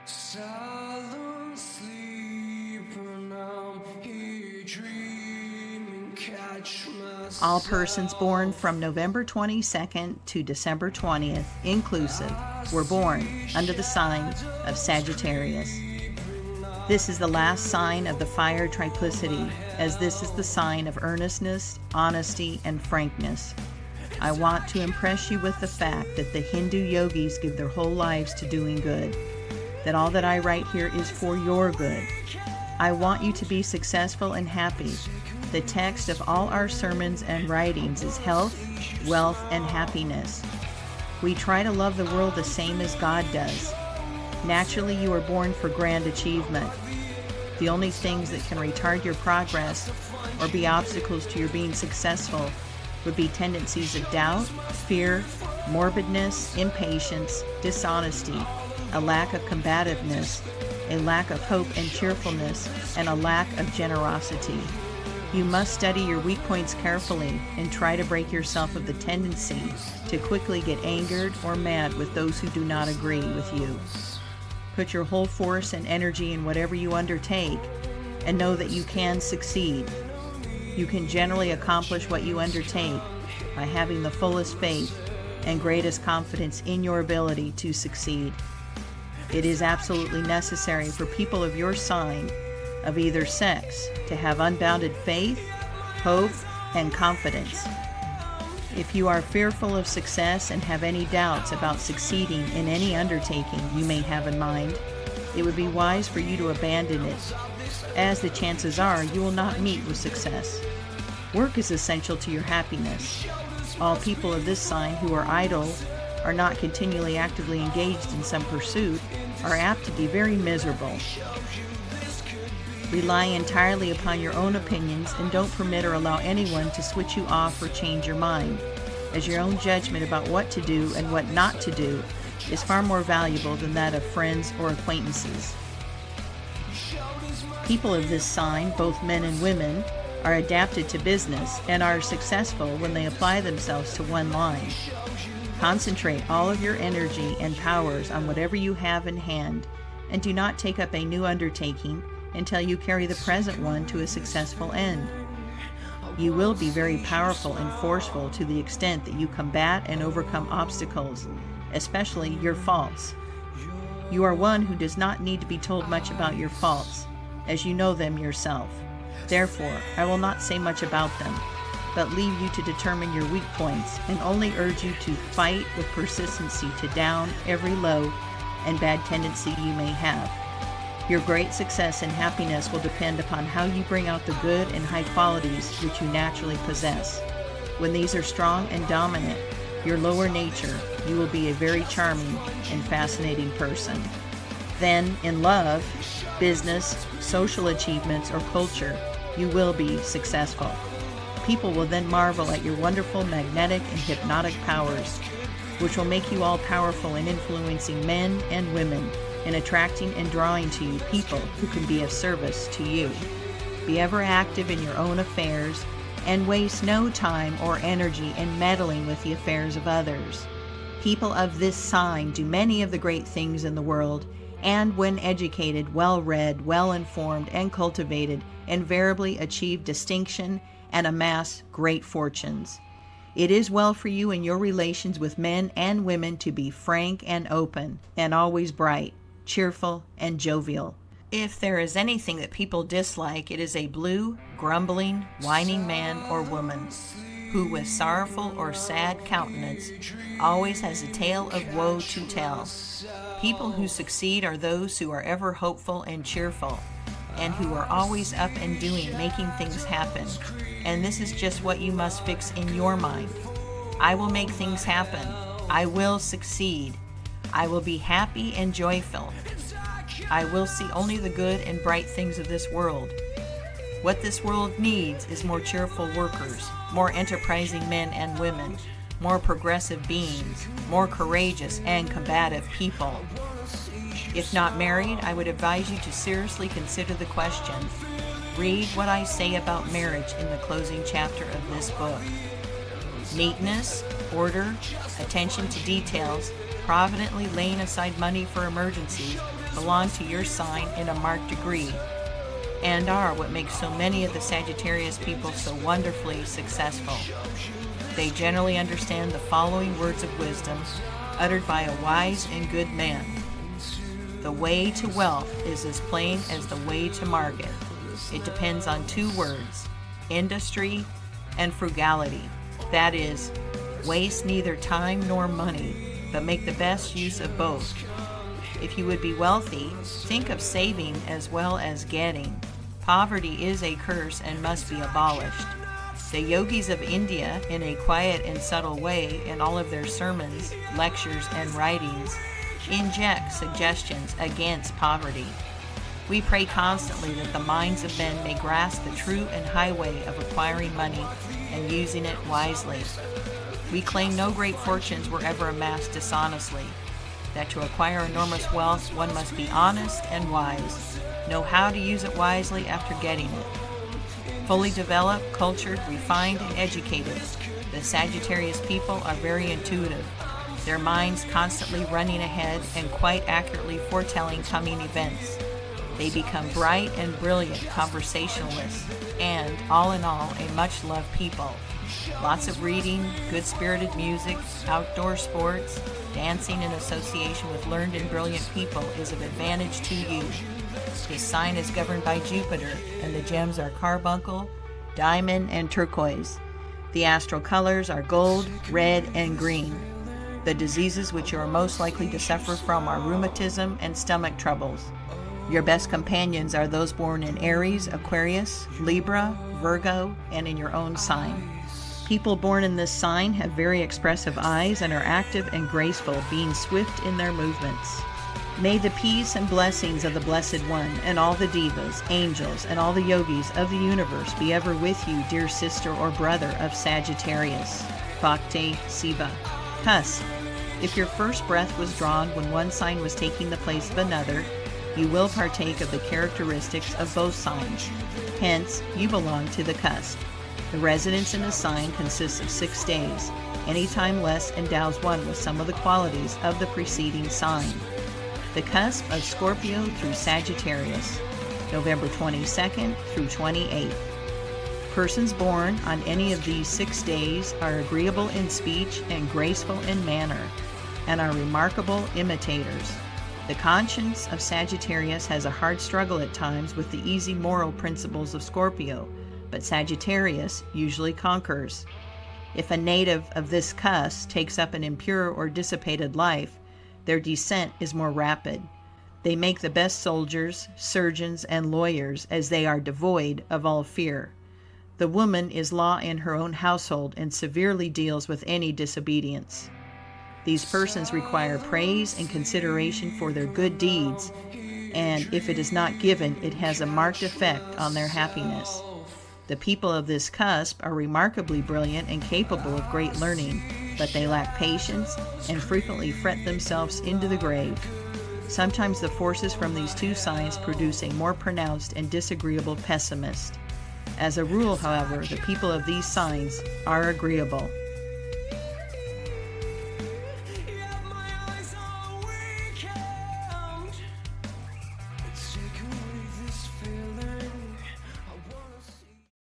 Silent sleeper, now he dreaming, catch myself. All persons born from November 22nd to December 20th, inclusive, were born under the sign of Sagittarius. This is the last sign of the fire triplicity, as this is the sign of earnestness, honesty, and frankness. I want to impress you with the fact that the Hindu yogis give their whole lives to doing good, that all that I write here is for your good. I want you to be successful and happy. The text of all our sermons and writings is health, wealth, and happiness. We try to love the world the same as God does. Naturally, you are born for grand achievement. The only things that can retard your progress or be obstacles to your being successful would be tendencies of doubt, fear, morbidness, impatience, dishonesty, a lack of combativeness, a lack of hope and cheerfulness, and a lack of generosity. You must study your weak points carefully and try to break yourself of the tendency to quickly get angered or mad with those who do not agree with you. Put your whole force and energy in whatever you undertake and know that you can succeed. You can generally accomplish what you undertake by having the fullest faith and greatest confidence in your ability to succeed. It is absolutely necessary for people of your sign, of either sex, to have unbounded faith, hope, and confidence. If you are fearful of success and have any doubts about succeeding in any undertaking you may have in mind, it would be wise for you to abandon it, as the chances are you will not meet with success. Work is essential to your happiness. All people of this sign who are idle, are not continually actively engaged in some pursuit, are apt to be very miserable. Rely entirely upon your own opinions and don't permit or allow anyone to switch you off or change your mind, as your own judgment about what to do and what not to do is far more valuable than that of friends or acquaintances. People of this sign, both men and women, are adapted to business and are successful when they apply themselves to one line. Concentrate all of your energy and powers on whatever you have in hand, and do not take up a new undertaking until you carry the present one to a successful end. You will be very powerful and forceful to the extent that you combat and overcome obstacles, especially your faults. You are one who does not need to be told much about your faults, as you know them yourself. Therefore, I will not say much about them, but leave you to determine your weak points and only urge you to fight with persistency to down every low and bad tendency you may have. Your great success and happiness will depend upon how you bring out the good and high qualities which you naturally possess. When these are strong and dominant, your lower nature, you will be a very charming and fascinating person. Then, in love, business, social achievements, or culture, you will be successful. People will then marvel at your wonderful magnetic and hypnotic powers, which will make you all powerful in influencing men and women, in attracting and drawing to you people who can be of service to you. Be ever active in your own affairs, and waste no time or energy in meddling with the affairs of others. People of this sign do many of the great things in the world, and when educated, well-read, well-informed, and cultivated, invariably achieve distinction and amass great fortunes. It is well for you in your relations with men and women to be frank and open, and always bright, cheerful, and jovial. If there is anything that people dislike, it is a blue, grumbling, whining man or woman, who with sorrowful or sad countenance always has a tale of woe to tell. People who succeed are those who are ever hopeful and cheerful, and who are always up and doing, making things happen. And this is just what you must fix in your mind. I will make things happen. I will succeed. I will be happy and joyful. I will see only the good and bright things of this world. What this world needs is more cheerful workers, more enterprising men and women, more progressive beings, more courageous and combative people. If not married, I would advise you to seriously consider the question. Read what I say about marriage in the closing chapter of this book. Neatness, order, attention to details, providently laying aside money for emergencies, belong to your sign in a marked degree, and are what makes so many of the Sagittarius people so wonderfully successful. They generally understand the following words of wisdom uttered by a wise and good man. The way to wealth is as plain as the way to market. It depends on two words, industry and frugality. That is, waste neither time nor money, but make the best use of both. If you would be wealthy, think of saving as well as getting. Poverty is a curse and must be abolished. The yogis of India, in a quiet and subtle way, in all of their sermons, lectures, and writings, inject suggestions against poverty. We pray constantly that the minds of men may grasp the true and high way of acquiring money and using it wisely. We claim no great fortunes were ever amassed dishonestly, that to acquire enormous wealth one must be honest and wise, know how to use it wisely after getting it. Fully developed, cultured, refined, and educated, the Sagittarius people are very intuitive, their minds constantly running ahead and quite accurately foretelling coming events. They become bright and brilliant conversationalists, and, all in all, a much-loved people. Lots of reading, good-spirited music, outdoor sports, dancing in association with learned and brilliant people is of advantage to you. His sign is governed by Jupiter, and the gems are carbuncle, diamond, and turquoise. The astral colors are gold, red, and green. The diseases which you are most likely to suffer from are rheumatism and stomach troubles. Your best companions are those born in Aries, Aquarius, Libra, Virgo, and in your own sign. People born in this sign have very expressive eyes and are active and graceful, being swift in their movements. May the peace and blessings of the Blessed One and all the divas, angels, and all the yogis of the universe be ever with you, dear sister or brother of Sagittarius. Bhakti Siva. Cusp. If your first breath was drawn when one sign was taking the place of another, you will partake of the characteristics of both signs. Hence, you belong to the cusp. The residence in a sign consists of 6 days. Any time less endows one with some of the qualities of the preceding sign. The cusp of Scorpio through Sagittarius, November 22nd through 28th. Persons born on any of these 6 days are agreeable in speech and graceful in manner, and are remarkable imitators. The conscience of Sagittarius has a hard struggle at times with the easy moral principles of Scorpio, but Sagittarius usually conquers. If a native of this cusp takes up an impure or dissipated life, their descent is more rapid. They make the best soldiers, surgeons, and lawyers, as they are devoid of all fear. The woman is law in her own household and severely deals with any disobedience. These persons require praise and consideration for their good deeds, and if it is not given, it has a marked effect on their happiness. The people of this cusp are remarkably brilliant and capable of great learning, but they lack patience and frequently fret themselves into the grave. Sometimes the forces from these two signs produce a more pronounced and disagreeable pessimist. As a rule, however, the people of these signs are agreeable.